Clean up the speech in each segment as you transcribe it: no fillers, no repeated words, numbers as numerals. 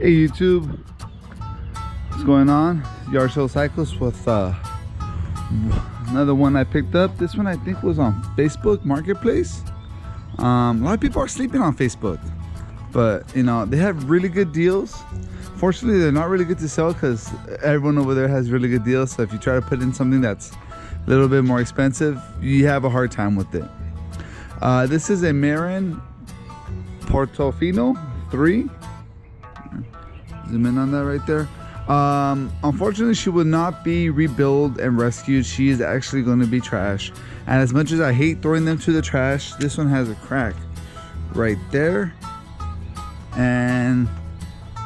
Hey YouTube, what's going on? Yard Sale Cycles with another one I picked up. This one I think was on Facebook Marketplace. A lot of people are sleeping on Facebook, but you know, they have really good deals. Fortunately, they're not really good to sell because everyone over there has really good deals. So if you try to put in something that's a little bit more expensive, you have a hard time with it. This is a Marin Portofino 3. Zoom in on that right there. Unfortunately, she will not be rebuilt and rescued. She is actually going to be trash. And as much as I hate throwing them to the trash, this one has a crack right there. And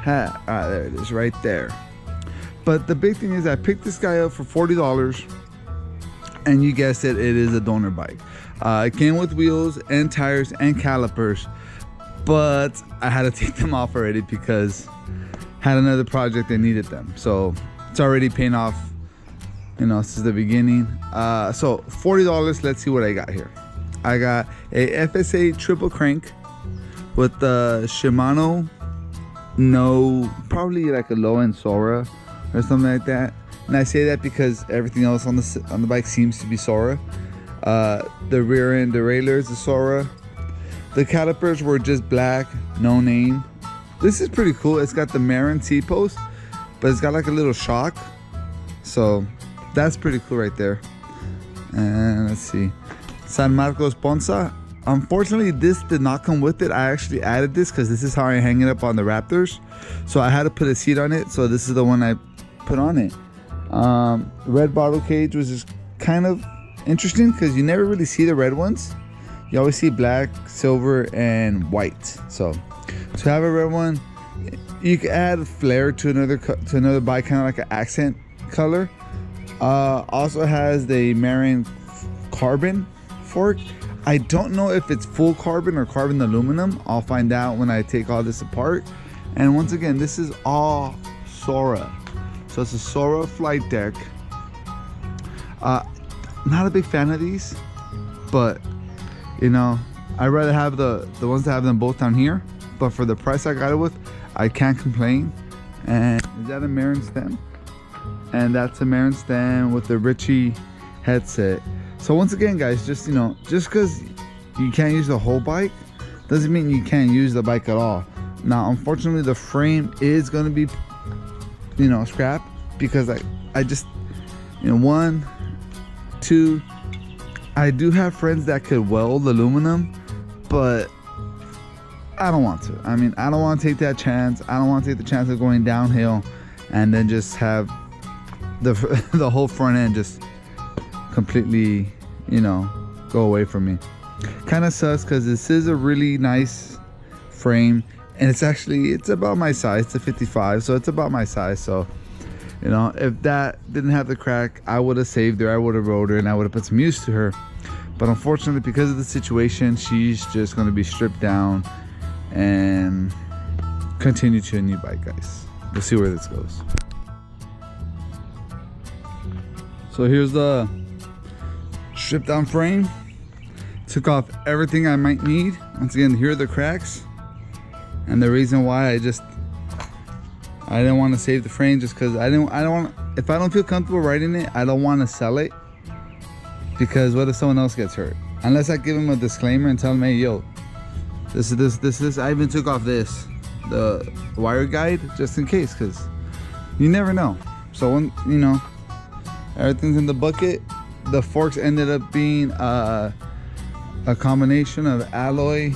there it is right there. But the big thing is I picked this guy up for $40. And you guessed it, it is a donor bike. It came with wheels and tires and calipers. But I had to take them off already because had another project that needed them, so it's already paying off, you know, since the beginning. So $40. Let's see what I got here. I got a FSA triple crank with the Shimano, probably like a low-end Sora or something like that. And I say that because everything else on the bike seems to be Sora. The rear end derailleur is a Sora. The calipers were just black, no name. This is pretty cool. It's got the Marin T-post, but it's got like a little shock. So that's pretty cool right there. And let's see. San Marcos Ponza. Unfortunately, this did not come with it. I actually added this because this is how I hang it up on the Raptors. So I had to put a seat on it. So this is the one I put on it. Red bottle cage was just kind of interesting because you never really see the red ones. You always see black, silver, and white. So to have a red one, you can add flair to another bike, kind of like an accent color. Also has the Marin carbon fork. I don't know if it's full carbon or carbon aluminum. I'll find out when I take all this apart. And once again, this is all Sora. So it's a Sora flight deck. Not a big fan of these, but you know, I'd rather have the ones that have them both down here. But for the price I got it with, I can't complain. And is that a Marin stem? And that's a Marin stem with the Ritchie headset. So once again, guys, just you know, just because you can't use the whole bike doesn't mean you can't use the bike at all. Now, unfortunately, the frame is going to be, you know, scrap because I just, you know, 1, 2. I do have friends that could weld aluminum, but I don't want to. I mean, I don't want to take that chance. I don't want to take the chance of going downhill and then just have the whole front end just completely, you know, go away from me. Kind of sucks because this is a really nice frame and it's about my size. It's a 55, so it's about my size. So, you know, if that didn't have the crack, I would have saved her. I would have rode her and I would have put some use to her. But unfortunately, because of the situation, she's just going to be stripped down and continue to a new bike, guys. We'll see where this goes. So here's the stripped down frame. Took off everything I might need. Once again, here are the cracks. And the reason why I didn't want to save the frame just because I don't want, if I don't feel comfortable riding it, I don't want to sell it. Because what if someone else gets hurt? Unless I give them a disclaimer and tell them, hey, yo, this is, I even took off the wire guide just in case, because you never know. So when, you know, everything's in the bucket, the forks ended up being a combination of alloy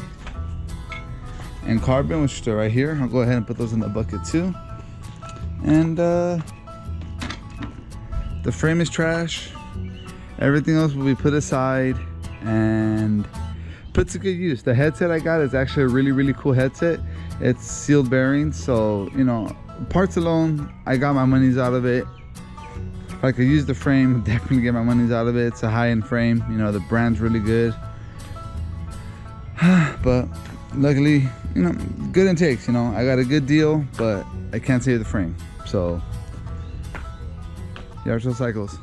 and carbon, which are right here. I'll go ahead and put those in the bucket too. And the frame is trash. Everything else will be put aside and put to good use. The headset I got is actually a really, really cool headset. It's sealed bearings, so you know, parts alone, I got my money's out of it. If I could use the frame, definitely get my money's out of it. It's a high-end frame, you know, the brand's really good. But luckily, you know, good intakes, you know, I got a good deal, but I can't save the frame. So Yard Sale Cycles.